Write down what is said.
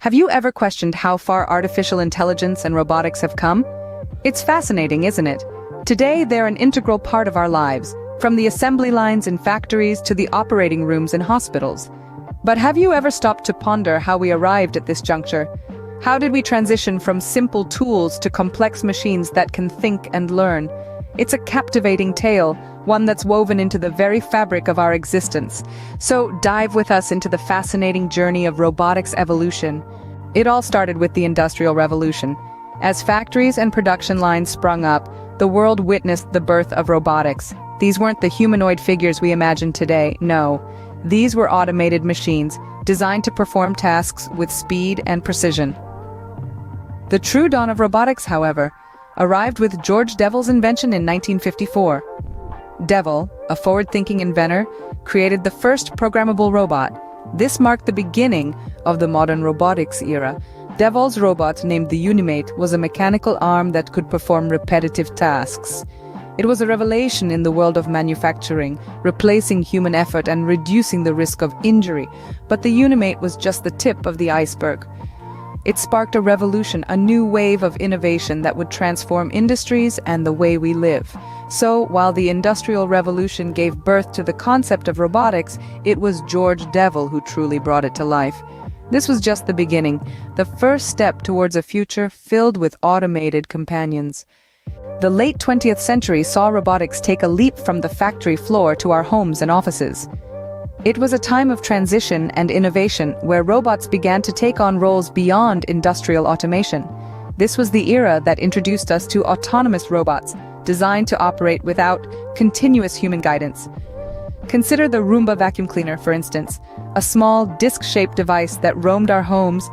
Have you ever questioned how far artificial intelligence and robotics have come? It's fascinating, isn't it? Today, they're an integral part of our lives, from the assembly lines in factories to the operating rooms in hospitals. But have you ever stopped to ponder how we arrived at this juncture? How did we transition from simple tools to complex machines that can think and learn? It's a captivating tale, one that's woven into the very fabric of our existence. So dive with us into the fascinating journey of robotics evolution. It all started with the Industrial Revolution. As factories and production lines sprung up, the world witnessed the birth of robotics. These weren't the humanoid figures we imagine today, no. These were automated machines, designed to perform tasks with speed and precision. The true dawn of robotics, however, arrived with George Deville's invention in 1954. Deville, a forward-thinking inventor, created the first programmable robot. This marked the beginning of the modern robotics era. Deville's robot, named the Unimate, was a mechanical arm that could perform repetitive tasks. It was a revelation in the world of manufacturing, replacing human effort and reducing the risk of injury. But the Unimate was just the tip of the iceberg. It sparked a revolution, a new wave of innovation that would transform industries and the way we live. So, while the Industrial Revolution gave birth to the concept of robotics, it was George Deville who truly brought it to life. This was just the beginning, the first step towards a future filled with automated companions. The late 20th century saw robotics take a leap from the factory floor to our homes and offices. It was a time of transition and innovation where robots began to take on roles beyond industrial automation. This was the era that introduced us to autonomous robots, designed to operate without continuous human guidance. Consider the Roomba vacuum cleaner, for instance, a small disc-shaped device that roamed our homes,